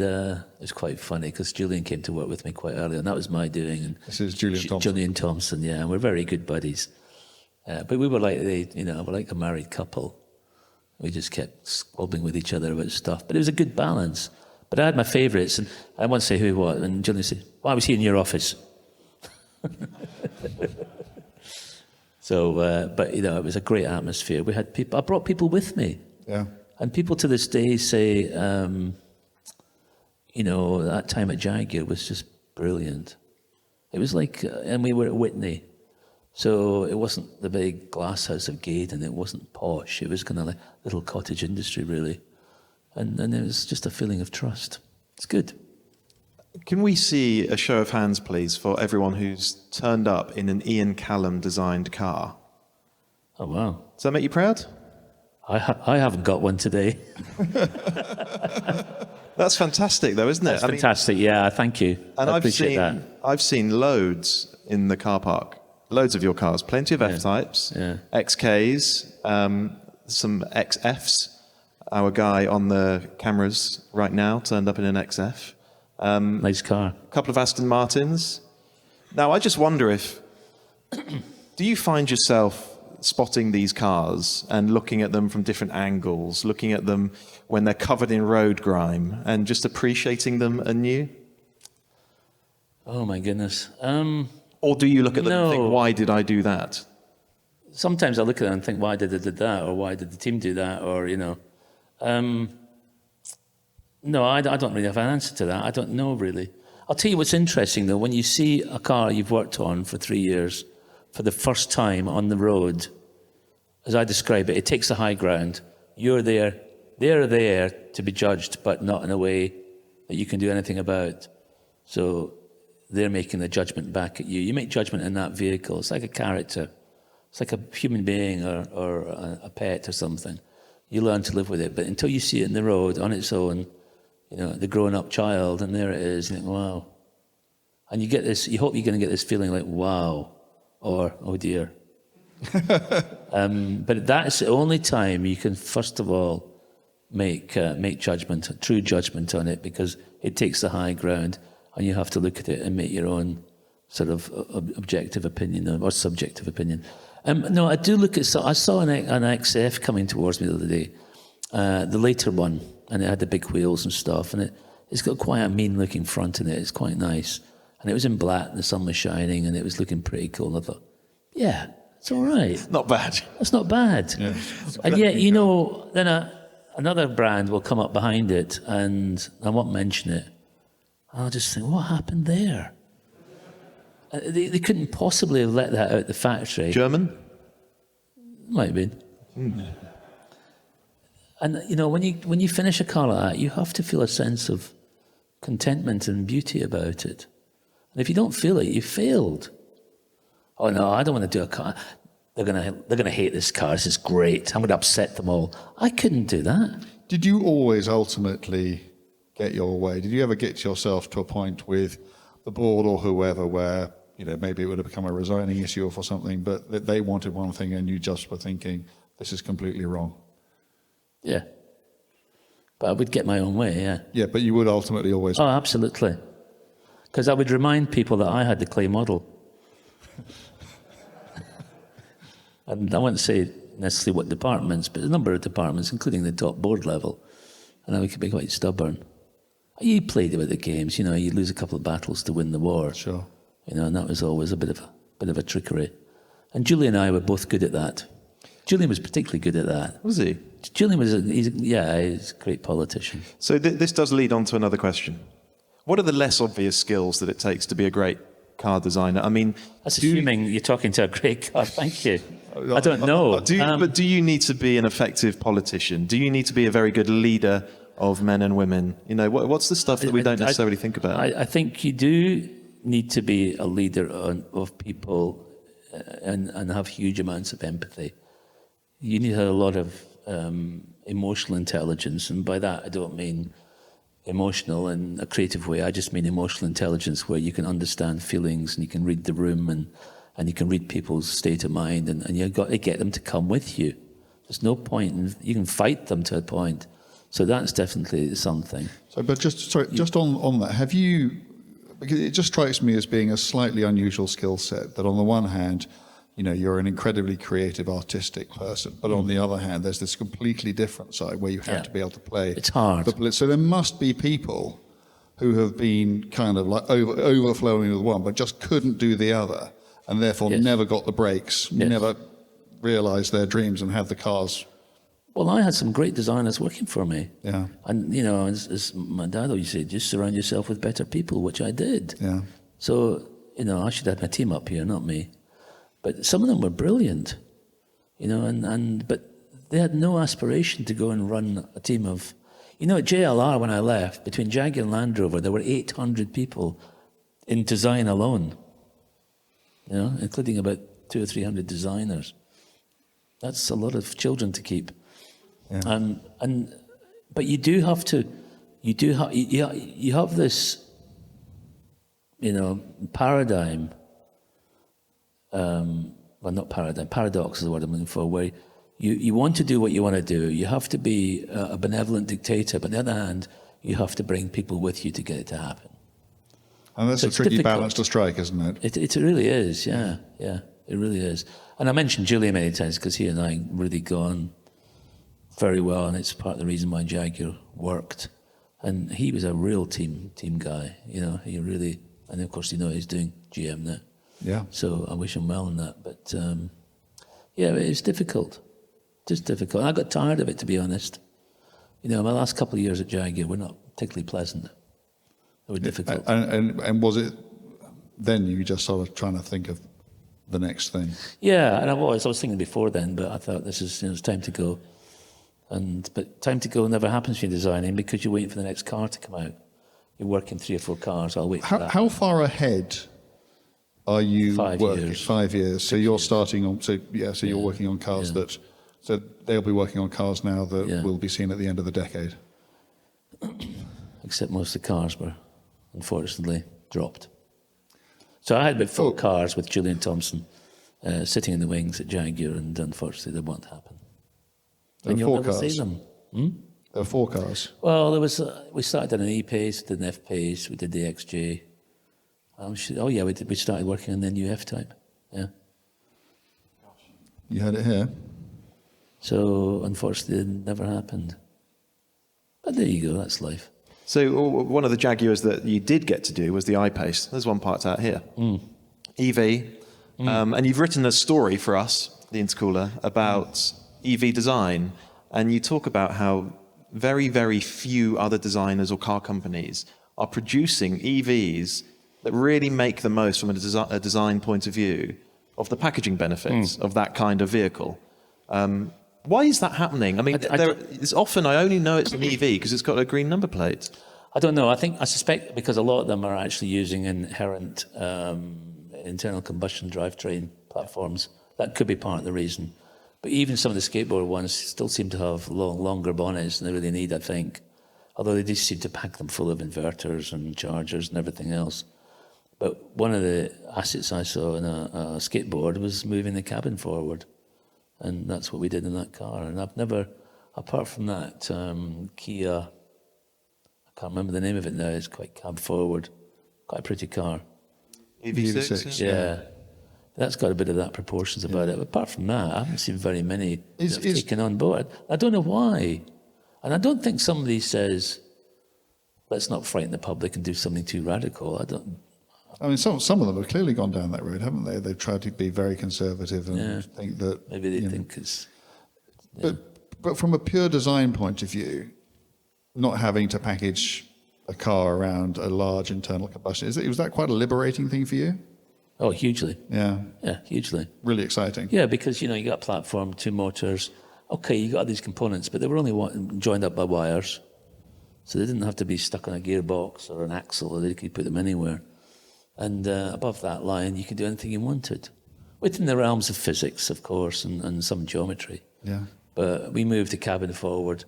it's quite funny because Julian came to work with me quite early, and that was my doing. And this is Julian Thompson. Julian Thompson, yeah, and we're very good buddies. But we were like we're like a married couple. We just kept squabbling with each other about stuff, but it was a good balance. But I had my favourites, and I won't say who what. And Julian said, "Well, I was here in your office." So, but you know, it was a great atmosphere. We had people. I brought people with me. Yeah. And people to this day say, you know, that time at Jaguar was just brilliant. It was like, and we were at Whitney, so it wasn't the big glass house of Gaydon. It wasn't posh. It was kind of like little cottage industry, really, and it was just a feeling of trust. It's good. Can we see a show of hands, please, for everyone who's turned up in an Ian Callum designed car? Oh wow! Does that make you proud? I haven't got one today. That's fantastic, though, isn't it? That's fantastic. Yeah, thank you. And I appreciate that. I've seen loads in the car park, loads of your cars, plenty of F-Types, XKs, some XFs. our guy on the cameras right now, turned up in an XF. Nice car. A couple of Aston Martins. Now, I just wonder if, do you find yourself spotting these cars and looking at them from different angles, looking at them when they're covered in road grime and just appreciating them anew? Oh my goodness. Or do you look at them and No. think, why did I do that? Sometimes I look at it and think, why did they do that? Or why did the team do that? Or, no, I don't really have an answer to that. I don't know, really. I'll tell you what's interesting, though. When you see a car you've worked on for 3 years for the first time on the road, as I describe it, it takes the high ground. You're there. They're there to be judged, but not in a way that you can do anything about. So they're making the judgment back at you. You make judgment in that vehicle. It's like a character. It's like a human being or a pet or something. You learn to live with it. But until you see it in the road on its own, the grown-up child, and there it is, you think, wow. And you get this, you hope you're going to get this feeling like, wow, or, oh dear. But that's the only time you can, first of all, make judgment, a true judgment on it, because it takes the high ground, and you have to look at it and make your own sort of objective opinion or subjective opinion. No, I do look at, I saw an XF coming towards me the other day, the later one, and it had the big wheels and stuff, and it's got quite a mean-looking front in it. It's quite nice. And it was in black, and the sun was shining, and it was looking pretty cool. And I thought, yeah, it's all right. Not bad. That's not bad. Yeah. And yet, then another brand will come up behind it, and I won't mention it. I'll just think, what happened there? They couldn't possibly have let that out the factory. German? Might have been. Mm. And, when you finish a car like that, you have to feel a sense of contentment and beauty about it. And if you don't feel it, you failed. Oh, no, I don't want to do a car. They're gonna hate this car. This is great. I'm going to upset them all. I couldn't do that. Did you always ultimately get your way? Did you ever get yourself to a point with the board or whoever where, maybe it would have become a resigning issue or for something, but they wanted one thing and you just were thinking, this is completely wrong? Yeah. But I would get my own way, yeah. Yeah, but you would ultimately always... Oh, absolutely. Because I would remind people that I had the clay model. And I wouldn't say necessarily what departments, but a number of departments, including the top board level. And I could be quite stubborn. You played it with the games, you lose a couple of battles to win the war. Sure. And that was always a bit of a trickery. And Julian and I were both good at that. Julian was particularly good at that. Was he? Julian he's a great politician. So this does lead on to another question. What are the less obvious skills that it takes to be a great car designer? I mean... That's assuming you're talking to a great car. Thank you. I don't know. But do you need to be an effective politician? Do you need to be a very good leader of men and women? What's the stuff that we don't necessarily think about? I think you do need to be a leader of people and have huge amounts of empathy. You need to have a lot of emotional intelligence, and by that I don't mean emotional in a creative way. I just mean emotional intelligence where you can understand feelings and you can read the room and you can read people's state of mind, and you've got to get them to come with you. There's no point you can fight them to a point. So that's definitely something. So, but just on that, have you? Because it just strikes me as being a slightly unusual skill set. That on the one hand, you're an incredibly creative, artistic person, but on the other hand, there's this completely different side where you have to be able to play. It's hard. So there must be people who have been kind of like overflowing with one, but just couldn't do the other, and therefore never got the breaks, never realised their dreams and had the cars. Well, I had some great designers working for me. Yeah. And, as my dad always said, just surround yourself with better people, which I did. Yeah. So, I should have my team up here, not me. But some of them were brilliant, but they had no aspiration to go and run a team of... at JLR, when I left, between Jaguar and Land Rover, there were 800 people in design alone, including about 200 or 300 designers. That's a lot of children to keep. Yeah. But you do have to, you have this, paradigm, well, not paradigm, paradox is the word I'm looking for, where you want to do what you want to do. You have to be a benevolent dictator, but on the other hand, you have to bring people with you to get it to happen. And that's So a it's tricky difficult. balance to strike, isn't it? It really is, yeah, it really is. And I mentioned Julian many times because he and I really got on very well, and it's part of the reason why Jaguar worked. And he was a real team guy, you know. He really, and of course, you know, he's doing GM now. Yeah. So I wish him well in that. But yeah, it's difficult, just difficult. I got tired of it, to be honest. You know, my last couple of years at Jaguar were not particularly pleasant. They were difficult. And was it then you just sort of trying to think of the next thing? Yeah, and I was thinking before then, but I thought this is, it's time to go. But time to go never happens when you're designing because you're waiting for the next car to come out. You're working 3 or 4 cars. I'll wait for that. How far ahead are you 5 working? years. 5 years. So you're starting on. So you're working on cars that. So they'll be working on cars now that will be seen at the end of the decade. Except most of the cars were, unfortunately, dropped. So I had about 4 cars with Julian Thompson sitting in the wings at Jaguar, and unfortunately, they won't happen. There And were you'll 4 never cars. see them. There were 4 cars. Well, there was. We started on an E-Pace, did an F-Pace, we did the XJ. We started working on the new F-Type. Yeah. You had it here. So unfortunately, it never happened. But there you go. That's life. So one of the Jaguars that you did get to do was the I-Pace. There's one part out here. EV. And you've written a story for us, the Intercooler, about EV design. And you talk about how very, very few other designers or car companies are producing EVs that really make the most from a design point of view of the packaging benefits of that kind of vehicle. Why is that happening? I mean, it's often I only know it's an EV because it's got a green number plate. I don't know. I suspect because a lot of them are actually using inherent internal combustion drivetrain platforms. That could be part of the reason. But even some of the skateboard ones still seem to have longer bonnets than they really need, I think. Although they do seem to pack them full of inverters and chargers and everything else. But one of the assets I saw in a skateboard was moving the cabin forward. And that's what we did in that car. And I've never, apart from that, Kia, I can't remember the name of it now, it's quite cab forward, quite a pretty car. EV6? Yeah. That's got a bit of that proportions about it. But apart from that, I haven't seen very many that have taken on board. I don't know why. And I don't think somebody says, let's not frighten the public and do something too radical. I mean, some of them have clearly gone down that road, haven't they? They've tried to be very conservative and think that... Maybe they think it's... But from a pure design point of view, not having to package a car around a large internal combustion, was that quite a liberating thing for you? Oh, hugely. Yeah. Yeah, hugely. Really exciting. Yeah, because, you got a platform, 2 motors. Okay, you got these components, but they were only joined up by wires. So they didn't have to be stuck on a gearbox or an axle, or they could put them anywhere. And above that line, you could do anything you wanted. Within the realms of physics, of course, and some geometry. Yeah. But we moved the cabin forward.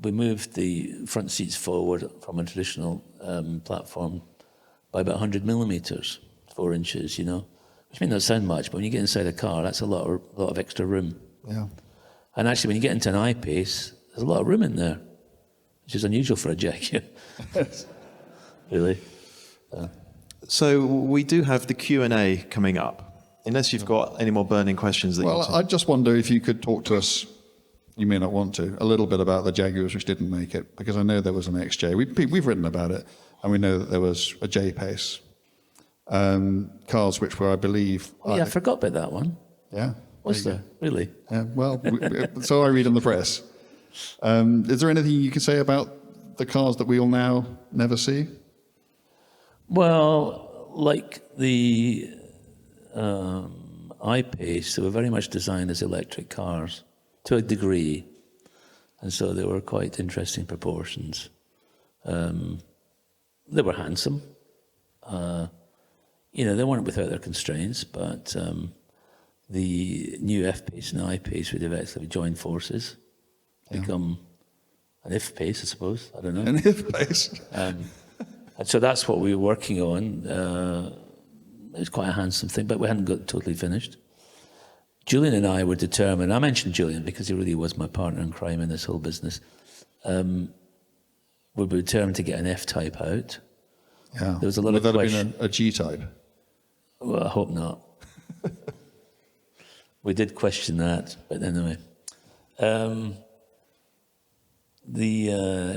We moved the front seats forward from a traditional platform by about 100 millimeters, 4 inches, which may not sound much, but when you get inside a car, that's a lot of extra room. Yeah. And actually, when you get into an I-Pace, there's a lot of room in there, which is unusual for a Jaguar. Really. So we do have the Q&A coming up, unless you've got any more burning questions that you want to... I just wonder if you could talk to us, you may not want to, a little bit about the Jaguars which didn't make it, because I know there was an XJ. We've written about it, and we know that there was a J-Pace. Cars which were, I believe... I forgot about that one. Yeah. Was there? Really? Yeah, well, so I read in the press. Is there anything you can say about the cars that we will now never see? Well, like the I-Pace, they were very much designed as electric cars to a degree. And so they were quite interesting proportions. They were handsome. They weren't without their constraints, but the new F-Pace and I-Pace would eventually join forces, become an F-Pace, I suppose. I don't know. An F-Pace. And so that's what we were working on. It was quite a handsome thing, but we hadn't got totally finished. Julian and I were determined. I mentioned Julian because he really was my partner in crime in this whole business. We were determined to get an F-Type out. Yeah. There was a lot Would of that have been a G-type? Well, I hope not. We did question that, but anyway. It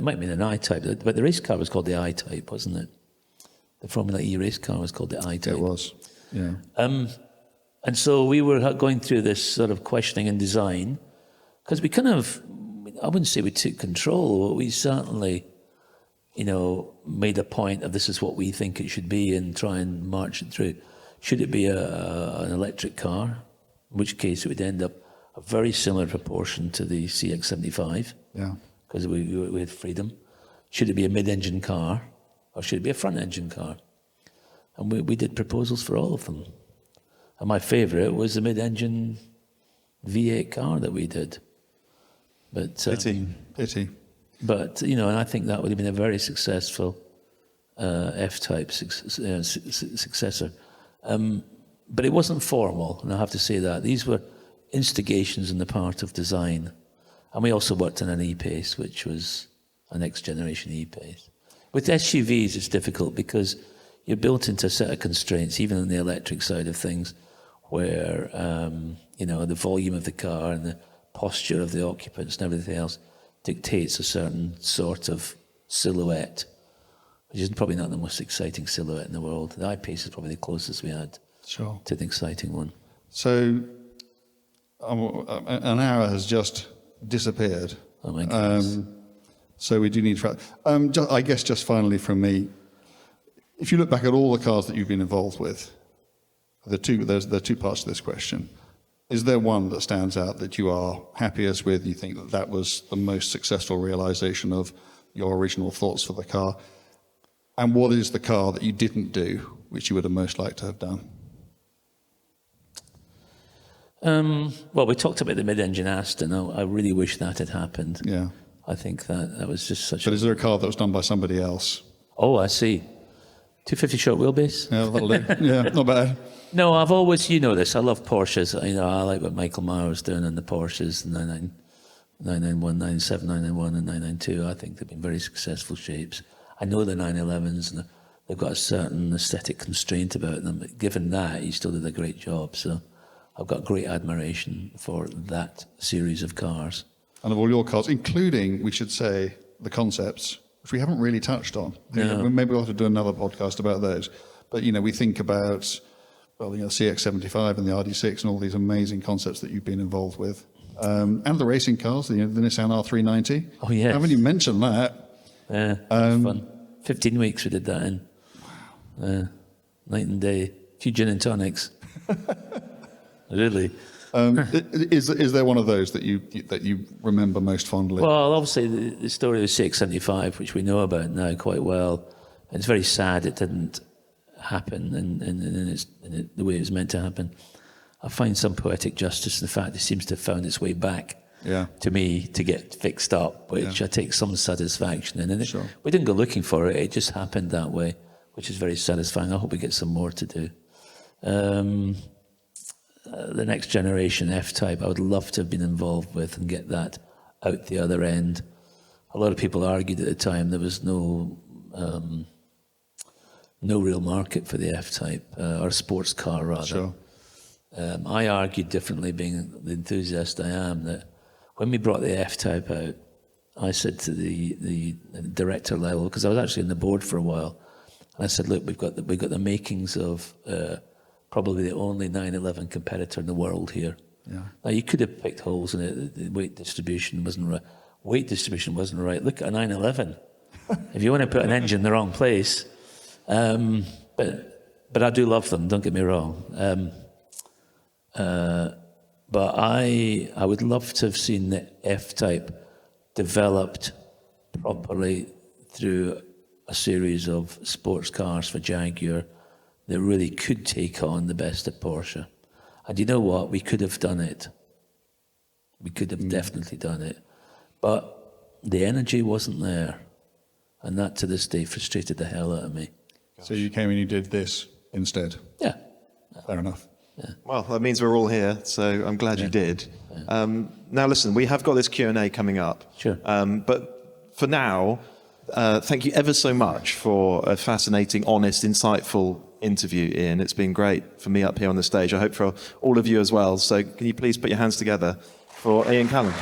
might have been an I-Type, but the race car was called the I-Type, wasn't it? The Formula E race car was called the I-Type. It was, yeah. And so we were going through this sort of questioning and design, because we kind of, I wouldn't say we took control, but we certainly, made a point of this is what we think it should be and try and march it through. Should it be an electric car, in which case it would end up a very similar proportion to the CX-75, Yeah. because we had freedom. Should it be a mid-engine car, or should it be a front-engine car? And we did proposals for all of them. And my favourite was the mid-engine V8 car that we did. But Pity. But and I think that would have been a very successful F-Type successor. But it wasn't formal, and I have to say that. These were instigations on the part of design. And we also worked on an E-Pace, which was a next-generation E-Pace. With SUVs, it's difficult because you're built into a set of constraints, even on the electric side of things, where the volume of the car and the posture of the occupants and everything else dictates a certain sort of silhouette, which is probably not the most exciting silhouette in the world. The I-Pace is probably the closest we had Sure. to an exciting one. So an hour has just disappeared. Oh my goodness. So we do need to... I guess just finally from me, if you look back at all the cars that you've been involved with, there are two parts to this question. Is there one that stands out that you are happiest with? You think that was the most successful realization of your original thoughts for the car? And what is the car that you didn't do, which you would have most liked to have done? Well, we talked about the mid-engine Aston. I really wish that had happened. Yeah. I think that was just such But is there a car that was done by somebody else? Oh, I see. 250 short wheelbase? Yeah, that'll do. Yeah, not bad. No, I've always, this, I love Porsches. I like what Michael Maher was doing in the Porsches, 991, 997, 991 and 992. I think they've been very successful shapes. I know the 911s, and they've got a certain aesthetic constraint about them. But given that, he still did a great job. So I've got great admiration for that series of cars. And of all your cars, including, we should say, the concepts, which we haven't really touched on. No. Maybe we'll have to do another podcast about those. But, we think about, CX-75 and the RD6 and all these amazing concepts that you've been involved with. And the racing cars, the Nissan R390. Oh, yes. I haven't even mentioned that. Yeah, that was fun. 15 weeks we did that in. Night and day. A few gin and tonics. Really. Is there one of those that you remember most fondly? Well, obviously the story of CX-75, which we know about now quite well, it's very sad it didn't happen in the way it was meant to happen. I find some poetic justice in the fact it seems to have found its way back to me to get fixed up, which I take some satisfaction in. And Sure. we didn't go looking for it, it just happened that way, which is very satisfying. I hope we get some more to do. The next generation F-Type, I would love to have been involved with and get that out the other end. A lot of people argued at the time there was no real market for the F-Type, or a sports car rather. Sure. I argued differently, being the enthusiast I am, that when we brought the F-Type out, I said to the director level, because I was actually on the board for a while, and I said, look, we've got the makings of probably the only 911 competitor in the world here. Yeah. Now, you could have picked holes in it. The weight distribution wasn't right. Weight distribution wasn't right. Look at a 911. If you want to put an engine in the wrong place, but I do love them. Don't get me wrong. But I would love to have seen the F-Type developed properly through a series of sports cars for Jaguar that really could take on the best of Porsche. And you know what? We could have done it. We could have definitely done it. But the energy wasn't there. And that, to this day, frustrated the hell out of me. So you came and you did this instead? Yeah. Fair enough. Well, that means we're all here, so I'm glad you did. Now, listen, we have got this Q&A coming up. Sure. But for now, thank you ever so much for a fascinating, honest, insightful interview, Ian. It's been great for me up here on the stage. I hope for all of you as well. So can you please put your hands together for Ian Callum?